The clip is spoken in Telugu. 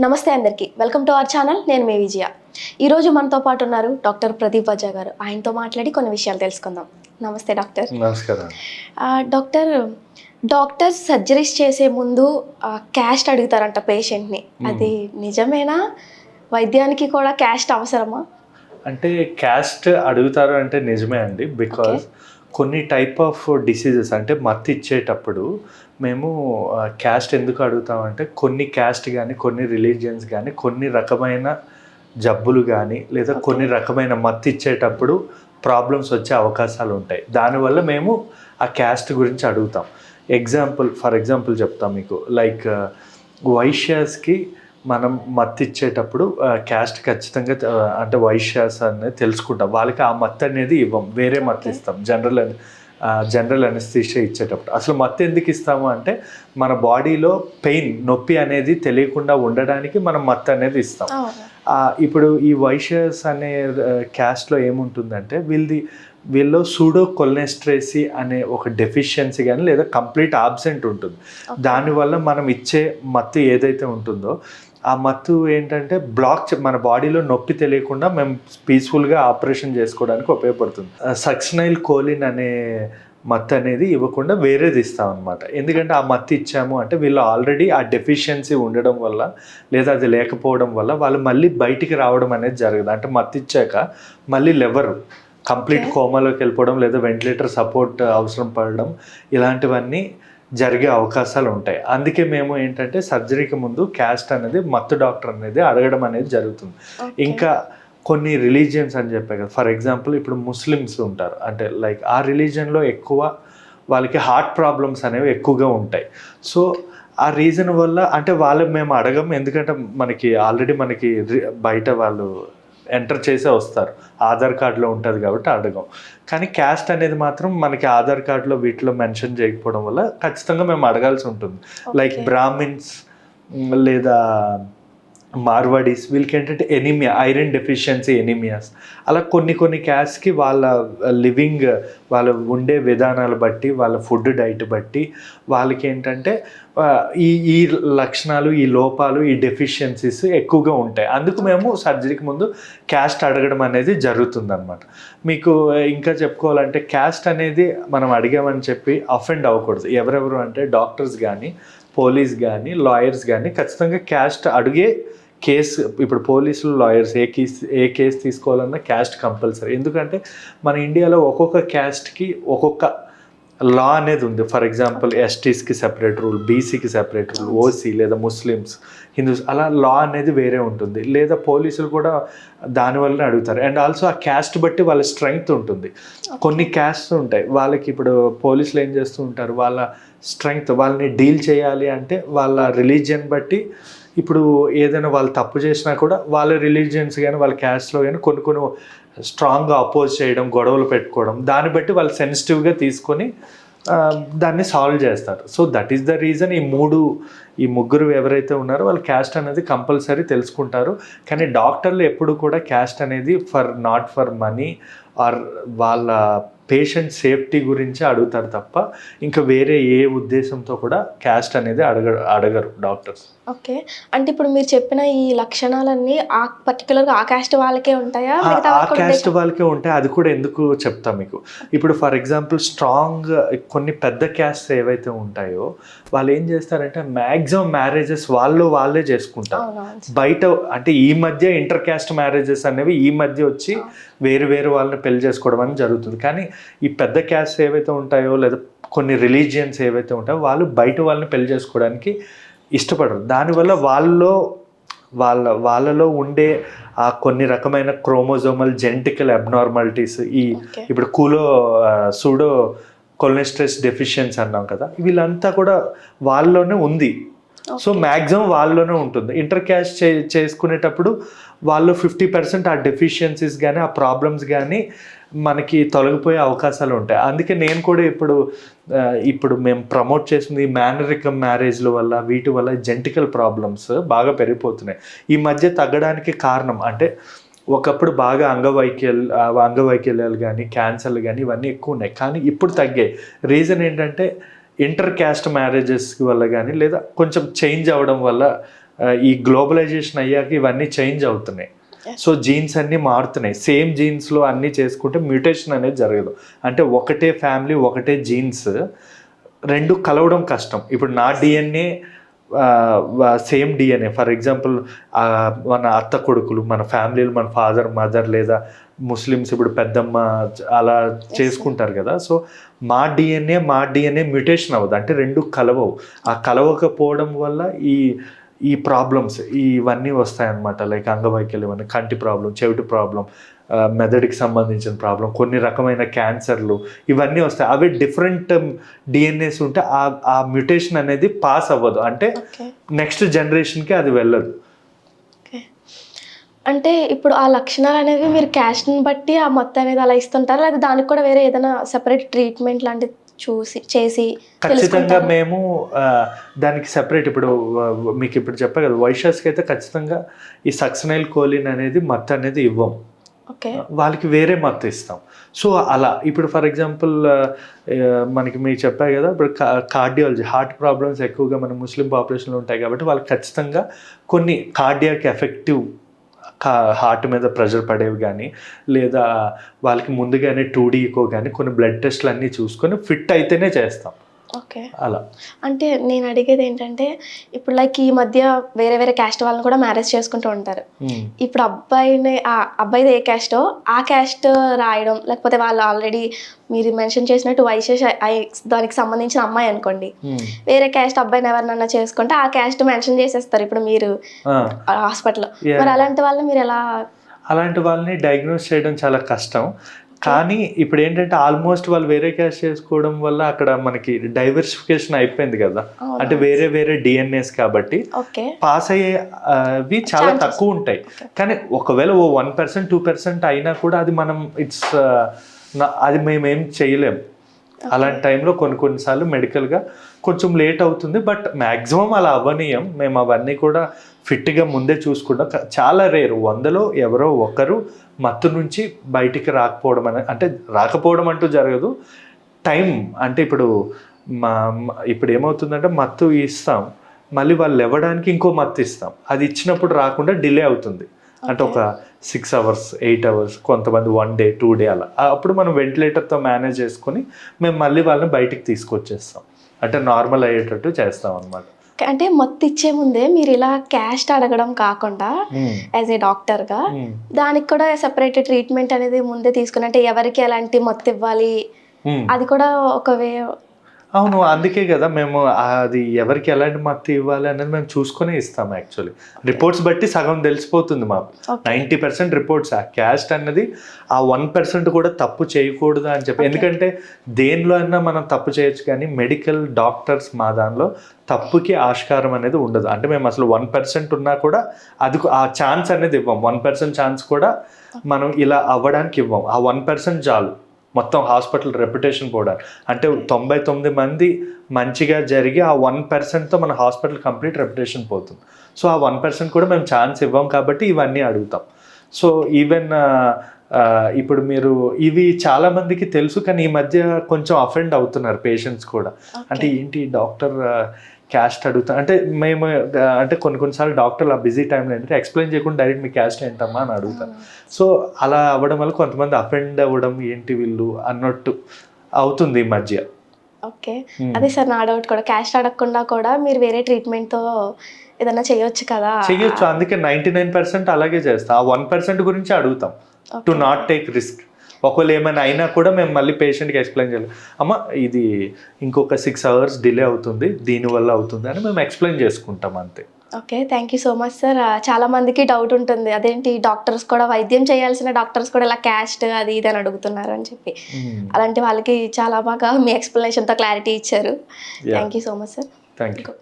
నమస్తే అందరికీ, వెల్కమ్ టు అవర్ ఛానల్. నేను మీ విజయ. ఈరోజు మనతో పాటు ఉన్నారు డాక్టర్ ప్రదీప్ వజ్జా గారు. ఆయనతో మాట్లాడి కొన్ని విషయాలు తెలుసుకుందాం. నమస్తే డాక్టర్. నమస్కారం. డాక్టర్ సర్జరీస్ చేసే ముందు క్యాస్ట్ అడుగుతారంట పేషెంట్ని. అది నిజమేనా? వైద్యానికి కూడా క్యాస్ట్ అవసరమా? అంటే క్యాస్ట్ అడుగుతారు అంటే నిజమే అండి. బికాజ్ కొన్ని టైప్ ఆఫ్ డిసీజెస్ అంటే మత్తు ఇచ్చేటప్పుడు మేము క్యాస్ట్ ఎందుకు అడుగుతామంటే కొన్ని క్యాస్ట్ కానీ కొన్ని రిలీజియన్స్ కానీ కొన్ని రకమైన జబ్బులు కానీ లేదా కొన్ని రకమైన మత్తు ఇచ్చేటప్పుడు ప్రాబ్లమ్స్ వచ్చే అవకాశాలు ఉంటాయి. దానివల్ల మేము ఆ క్యాస్ట్ గురించి అడుగుతాం. ఫర్ ఎగ్జాంపుల్ చెప్తాం మీకు. లైక్ వైశ్యాస్కి మనం మత్తు ఇచ్చేటప్పుడు క్యాస్ట్ ఖచ్చితంగా అంటే వైశ్యాస్ అనేది తెలుసుకుంటాం. వాళ్ళకి ఆ మత్తు అనేది ఇవ్వం, వేరే మత్తు ఇస్తాం. జనరల్ అనస్థీషియా ఇచ్చేటప్పుడు అసలు మత్తు ఎందుకు ఇస్తాము అంటే మన బాడీలో నొప్పి అనేది తెలియకుండా ఉండడానికి మనం మత్తు అనేది ఇస్తాం. ఇప్పుడు ఈ వైశ్యాస్ అనే క్యాస్ట్లో ఏముంటుందంటే వీళ్ళు సూడోకొలెస్ట్రేసి అనే ఒక డెఫిషియన్సీ కానీ లేదా కంప్లీట్ ఆబ్సెంట్ ఉంటుంది. దానివల్ల మనం ఇచ్చే మత్తు ఏదైతే ఉంటుందో ఆ మత్తు ఏంటంటే మన బాడీలో నొప్పి తెలియకుండా మేము పీస్ఫుల్గా ఆపరేషన్ చేసుకోవడానికి ఉపయోగపడుతుంది. సక్సినైల్ కోలిన్ అనే మత్తు అనేది ఇవ్వకుండా వేరేది ఇస్తాం అనమాట. ఎందుకంటే ఆ మత్తు ఇచ్చాము అంటే వీళ్ళు ఆల్రెడీ ఆ డెఫిషియన్సీ ఉండడం వల్ల లేదా అది లేకపోవడం వల్ల వాళ్ళు మళ్ళీ బయటికి రావడం అనేది జరగదు. అంటే మత్తు ఇచ్చాక మళ్ళీ లెవరు కంప్లీట్ కోమాలోకి వెళ్ళిపోవడం లేదా వెంటిలేటర్ సపోర్ట్ అవసరం పడడం ఇలాంటివన్నీ జరిగే అవకాశాలు ఉంటాయి. అందుకే మేము ఏంటంటే సర్జరీకి ముందు క్యాస్ట్ అనేది మత్తు డాక్టర్ అనేది అడగడం అనేది జరుగుతుంది. ఇంకా కొన్ని రిలీజియన్స్ అని చెప్పాయి కదా, ఫర్ ఎగ్జాంపుల్ ఇప్పుడు ముస్లిమ్స్ ఉంటారు. అంటే లైక్ ఆ రిలీజియన్లో ఎక్కువ వాళ్ళకి హార్ట్ ప్రాబ్లమ్స్ అనేవి ఎక్కువగా ఉంటాయి. సో ఆ రీజన్ వల్ల అంటే మేము అడగం. ఎందుకంటే ఆల్రెడీ బయట వాళ్ళు ఎంటర్ చేసే వస్తారు, ఆధార్ కార్డులో ఉంటుంది కాబట్టి అడగం. కానీ క్యాస్ట్ అనేది మాత్రం మనకి ఆధార్ కార్డులో వీటిలో మెన్షన్ చేయకపోవడం వల్ల ఖచ్చితంగా మేము అడగాల్సి ఉంటుంది. లైక్ బ్రాహ్మిన్స్ లేదా మార్వాడీస్ వీళ్ళకి ఏంటంటే ఎనీమియా, ఐరన్ డెఫిషియన్సీ ఎనీమియాస్, అలా కొన్ని క్యాస్ట్కి వాళ్ళు ఉండే విధానాలు బట్టి వాళ్ళ ఫుడ్ డైట్ బట్టి వాళ్ళకి ఏంటంటే ఈ లక్షణాలు, ఈ లోపాలు, ఈ డెఫిషియన్సీస్ ఎక్కువగా ఉంటాయి. అందుకు మేము సర్జరీకి ముందు క్యాస్ట్ అడగడం అనేది జరుగుతుందన్నమాట. మీకు ఇంకా చెప్పుకోవాలంటే క్యాస్ట్ అనేది మనం అడిగామని చెప్పి అఫెండ్ అవ్వకూడదు. ఎవరెవరు అంటే డాక్టర్స్ కానీ పోలీస్ కానీ లాయర్స్ కానీ ఖచ్చితంగా క్యాస్ట్ అడిగే కేసు. ఇప్పుడు పోలీసులు లాయర్స్ ఏ కేసు తీసుకోవాలన్నా క్యాస్ట్ కంపల్సరీ. ఎందుకంటే మన ఇండియాలో ఒక్కొక్క క్యాస్ట్కి ఒక్కొక్క లా అనేది ఉంది. ఫర్ ఎగ్జాంపుల్ ఎస్టీస్కి సెపరేట్ రూల్, బీసీకి సెపరేట్ రూల్, ఓసీ లేదా ముస్లిమ్స్, హిందూస్ అలా లా అనేది వేరే ఉంటుంది. లేదా పోలీసులు కూడా దానివల్లనే అడుగుతారు. అండ్ ఆల్సో ఆ క్యాస్ట్ బట్టి వాళ్ళ స్ట్రెంగ్త్ ఉంటుంది. కొన్ని క్యాస్ట్ ఉంటాయి వాళ్ళకి, ఇప్పుడు పోలీసులు ఏం చేస్తూ ఉంటారు, వాళ్ళ స్ట్రెంగ్త్ వాళ్ళని డీల్ చేయాలి అంటే వాళ్ళ రిలీజియన్ బట్టి, ఇప్పుడు ఏదైనా వాళ్ళు తప్పు చేసినా కూడా వాళ్ళ రిలీజియన్స్ కానీ వాళ్ళ క్యాస్ట్లో కానీ కొన్ని స్ట్రాంగ్గా అపోజ్ చేయడం, గొడవలు పెట్టుకోవడం, దాన్ని బట్టి వాళ్ళు సెన్సిటివ్గా తీసుకొని దాన్ని సాల్వ్ చేస్తారు. So that is the reason ఈ ముగ్గురు ఎవరైతే ఉన్నారో వాళ్ళు క్యాస్ట్ అనేది కంపల్సరీ తెలుసుకుంటారు. కానీ డాక్టర్లు ఎప్పుడు కూడా క్యాస్ట్ అనేది నాట్ ఫర్ మనీ ఆర్ వాళ్ళ పేషెంట్ సేఫ్టీ గురించి అడుగుతారు తప్ప ఇంకా వేరే ఏ ఉద్దేశంతో కూడా క్యాస్ట్ అనేది అడగరు డాక్టర్స్. ఓకే, అంటే ఇప్పుడు మీరు చెప్పిన ఈ లక్షణాలన్నీ పర్టికులర్గా ఆ క్యాస్ట్ వాళ్ళకే ఉంటాయా? ఆ క్యాస్ట్ వాళ్ళకే ఉంటాయి. అది కూడా ఎందుకు చెప్తా మీకు. ఇప్పుడు ఫర్ ఎగ్జాంపుల్ కొన్ని పెద్ద క్యాస్ట్ ఏవైతే ఉంటాయో వాళ్ళు ఏం చేస్తారంటే మ్యాక్సిమం మ్యారేజెస్ వాళ్ళే చేసుకుంటారు. బయట అంటే ఈ మధ్య ఇంటర్ క్యాస్ట్ మ్యారేజెస్ అనేవి ఈ మధ్య వచ్చి వేరు వాళ్ళని పెళ్లి చేసుకోవడం అనేది జరుగుతుంది. కానీ ఈ పెద్ద క్యాస్ట్ ఏవైతే ఉంటాయో లేదా కొన్ని రిలీజియన్స్ ఏవైతే ఉంటాయో వాళ్ళు బయట వాళ్ళని పెళ్లి చేసుకోవడానికి ఇష్టపడరు. దానివల్ల వాళ్ళలో ఉండే ఆ కొన్ని రకమైన క్రోమోజోమల్ జెనెటికల్ అబ్నార్మాలిటీస్, ఇప్పుడు సూడో కొలెస్ట్రాల్ డెఫిషియన్సీ అన్నాం కదా, వీళ్ళంతా కూడా వాళ్ళలోనే ఉంది. సో మ్యాక్సిమం వాళ్ళలోనే ఉంటుంది. ఇంటర్ క్యాస్ట్ చేసుకునేటప్పుడు వాళ్ళు 50% ఆ డెఫిషియన్సీస్ కానీ ఆ ప్రాబ్లమ్స్ కానీ మనకి తొలగిపోయే అవకాశాలు ఉంటాయి. అందుకే నేను కూడా ఇప్పుడు మేము ప్రమోట్ చేసింది ఈ మేనరికం మ్యారేజ్ల వల్ల వీటి వల్ల జెనెటికల్ ప్రాబ్లమ్స్ బాగా పెరిగిపోతున్నాయి. ఈ మధ్య తగ్గడానికి కారణం అంటే ఒకప్పుడు బాగా అంగవైకల్యాలు కానీ క్యాన్సర్లు కానీ ఇవన్నీ ఎక్కువ ఉన్నాయి, కానీ ఇప్పుడు తగ్గాయి. రీజన్ ఏంటంటే ఇంటర్ క్యాస్ట్ మ్యారేజెస్ వల్ల కానీ లేదా కొంచెం చేంజ్ అవ్వడం వల్ల ఈ గ్లోబలైజేషన్ అయ్యాక ఇవన్నీ చేంజ్ అవుతున్నాయి. సో జీన్స్ అన్నీ మారుతున్నాయి. సేమ్ జీన్స్లో అన్నీ చేసుకుంటే మ్యూటేషన్ అనేది జరగదు. అంటే ఒకటే ఫ్యామిలీ ఒకటే జీన్స్ రెండు కలవడం కష్టం. ఇప్పుడు నా DNA same DNA, for example మన అత్త కొడుకులు, మన ఫ్యామిలీలు, మన ఫాదర్ మదర్, లేదా ముస్లిమ్స్ ఇప్పుడు పెద్దమ్మ అలా చేసుకుంటారు కదా. సో మా డిఎన్ఏ మ్యూటేషన్ అవ్వదు, అంటే రెండు కలవవు. ఆ కలవకపోవడం వల్ల ఈ ప్రాబ్లమ్స్ ఇవన్నీ వస్తాయన్నమాట. లైక్ అంగవైకల్యం అని, కంటి ప్రాబ్లం, చెవిటి ప్రాబ్లం, మెదడుకి సంబంధించిన ప్రాబ్లం, కొన్ని రకమైన క్యాన్సర్లు ఇవన్నీ వస్తాయి. అవి డిఫరెంట్ డిఎన్ఏస్ ఉంటే ఆ మ్యూటేషన్ అనేది పాస్ అవ్వదు, అంటే నెక్స్ట్ జనరేషన్కి అది వెళ్ళదు. అంటే ఇప్పుడు ఆ లక్షణాలు అనేవి మీరు క్యాస్ట్ని బట్టి ఆ మొత్తం అనేది అలా ఇస్తుంటారు, లేదా దానికి కూడా వేరే ఏదైనా సెపరేట్ ట్రీట్మెంట్ లాంటిది చేసి ఖచ్చితంగా మేము దానికి సెపరేట్, ఇప్పుడు మీకు ఇప్పుడు చెప్పా కదా, వైశ్యాస్కి అయితే ఖచ్చితంగా ఈ సక్సనైల్ కోలిన్ అనేది మత్తు అనేది ఇవ్వం. వాళ్ళకి వేరే మత్తు ఇస్తాం. సో అలా ఇప్పుడు ఫర్ ఎగ్జాంపుల్ మనకి మీకు చెప్పా కదా, ఇప్పుడు కార్డియాలజీ, హార్ట్ ప్రాబ్లమ్స్ ఎక్కువగా మన ముస్లిం పాపులేషన్లో ఉంటాయి కాబట్టి వాళ్ళకి ఖచ్చితంగా కొన్ని కార్డియాక్ ఎఫెక్టివ్ హార్ట్ మీద ప్రెషర్ పడేవి కానీ, లేదా వాళ్ళకి ముందుగానే 2D ఈకో కానీ కొన్ని బ్లడ్ టెస్ట్లు అన్నీ చూసుకొని ఫిట్ అయితేనే చేస్తాం. ఓకే, అలా. అంటే నేను అడిగేది ఏంటంటే, ఇప్పుడు లైక్ ఈ మధ్య వేరే వేరే క్యాస్ట్ వాళ్ళని కూడా మ్యారేజ్ చేసుకుంటూ ఉంటారు. ఇప్పుడు అబ్బాయిది ఏ క్యాస్టో ఆ క్యాస్ట్ రాయడం, లేకపోతే వాళ్ళు ఆల్రెడీ మీరు మెన్షన్ చేసినట్టు వైశేష దానికి సంబంధించిన అమ్మాయి అనుకోండి, వేరే క్యాస్ట్ అబ్బాయిని ఎవరినన్నా చేసుకుంటే ఆ క్యాస్ట్ మెన్షన్ చేసేస్తారు ఇప్పుడు మీరు హాస్పిటల్లో. మరి అలాంటి వాళ్ళని మీరు ఎలా? అలాంటి వాళ్ళని డయాగ్నోస్ చేయడం చాలా కష్టం. కానీ ఇప్పుడు ఏంటంటే ఆల్మోస్ట్ వాళ్ళు వేరే క్యాస్ట్ చేసుకోవడం వల్ల అక్కడ మనకి డైవర్సిఫికేషన్ అయిపోయింది కదా, అంటే వేరే వేరే డిఎన్ఏస్ కాబట్టి పాస్ అయ్యేవి చాలా తక్కువ ఉంటాయి. కానీ ఒకవేళ 1% 2% అయినా కూడా అది మనం అది మేమేం చేయలేం. అలాంటి టైంలో కొన్నిసార్లు మెడికల్గా కొంచెం లేట్ అవుతుంది, బట్ మ్యాక్సిమం అలా అవ్వనీయం. మేము అవన్నీ కూడా ఫిట్గా ముందే చూసుకుంటాం. చాలా రేరు, 100లో ఎవరో ఒకరు మత్తు నుంచి బయటికి రాకపోవడం అంటే రాకపోవడం అంటూ జరగదు. టైం అంటే ఇప్పుడు ఏమవుతుందంటే మత్తు ఇస్తాం, మళ్ళీ వాళ్ళు లేవడానికి ఇంకో మత్తు ఇస్తాం, అది ఇచ్చినప్పుడు రాకుండా డిలే అవుతుంది. అంటే ఒక 6 hours 8 hours, కొంతమంది 1 day 2 day అలా. అప్పుడు మనం వెంటిలేటర్తో మేనేజ్ చేసుకొని మేము మళ్ళీ వాళ్ళని బయటికి తీసుకొచ్చేస్తాం, అంటే నార్మల్ అయ్యేటట్టు చేస్తాం అనమాట. అంటే మత్తు ఇచ్చే ముందే మీరు ఇలా క్యాస్ట్ అడగడం కాకుండా యాజ్ ఏ డాక్టర్గా దానికి కూడా సెపరేట్ ట్రీట్మెంట్ అనేది ముందే తీసుకుని, అంటే ఎవరికి ఎలాంటి మత్తు ఇవ్వాలి అది కూడా ఒక వే. అవును, అందుకే కదా మేము అది ఎవరికి ఎలాంటి మత్తు ఇవ్వాలి అనేది మేము చూసుకునే ఇస్తాం. యాక్చువల్లీ రిపోర్ట్స్ బట్టి సగం తెలిసిపోతుంది మాకు. 90% రిపోర్ట్స్. ఆ క్యాస్ట్ అన్నది ఆ 1% కూడా తప్పు చేయకూడదు అని చెప్పి, ఎందుకంటే దేనిలో అయినా మనం తప్పు చేయొచ్చు, కానీ మెడికల్ డాక్టర్స్ మా దానిలో తప్పుకి ఆస్కారం అనేది ఉండదు. అంటే మేము అసలు 1% ఉన్నా కూడా అది ఆ ఛాన్స్ అనేది ఇవ్వం. 1% ఛాన్స్ కూడా మనం ఇలా అవ్వడానికి ఇవ్వం. ఆ 1% చాలు మొత్తం హాస్పిటల్ రెప్యుటేషన్ పోవడానికి. అంటే 99 మంది మంచిగా జరిగి ఆ 1%తో మన హాస్పిటల్ కంప్లీట్ రెప్యుటేషన్ పోతుంది. సో ఆ 1% కూడా మేము ఛాన్స్ ఇవ్వం కాబట్టి ఇవన్నీ అడుగుతాం. సో ఈవెన్ ఇప్పుడు మీరు ఇవి చాలామందికి తెలుసు, కానీ ఈ మధ్య కొంచెం అఫెండ్ అవుతున్నారు పేషెంట్స్ కూడా. అంటే ఏంటి డాక్టర్ క్యాస్ట్ అడుగుతా అంటే మేము అంటే కొన్నిసార్లు డాక్టర్లు ఆ బిజీ టైంలో ఏంటంటే ఎక్స్ప్లెయిన్ చేయకుండా డైరెక్ట్ మీ క్యాస్ట్ ఏంటమ్మా అని అడుగుతాను. సో అలా అవ్వడం వల్ల కొంతమంది అఫెండ్ అవ్వడం, ఏంటి వీళ్ళు అన్నట్టు అవుతుంది ఈ మధ్య. ఓకే, అదే సార్ నా డౌట్ కూడా, క్యాస్ట్ అడగకుండా కూడా మీరు వేరే ట్రీట్మెంట్తో ఏదైనా చేయొచ్చు కదా? చేయొచ్చు, అందుకే 99% అలాగే చేస్తాం. ఆ 1% గురించి అడుగుతాం, టు నాట్ టేక్ రిస్క్. ఒకవేళ ఏమైనా అయినా కూడా మేము మళ్ళీ పేషెంట్కి ఎక్స్ప్లెయిన్ చేయాలి, అమ్మ ఇది ఇంకొక 6 hours డిలే అవుతుంది, దీనివల్ల అవుతుంది అని మేము ఎక్స్ప్లెయిన్ చేసుకుంటాం, అంతే. Okay, thank you so much sir. చాలా మందికి డౌట్ ఉంటుంది, అదేంటి డాక్టర్స్ కూడా, వైద్యం చేయాల్సిన డాక్టర్స్ కూడా ఇలా క్యాస్ట్ అది ఇది అని అడుగుతున్నారు అని చెప్పి. అలాంటి వాళ్ళకి చాలా బాగా మీ ఎక్స్ప్లెనేషన్తో క్లారిటీ ఇచ్చారు. Thank you so much sir. Thank you.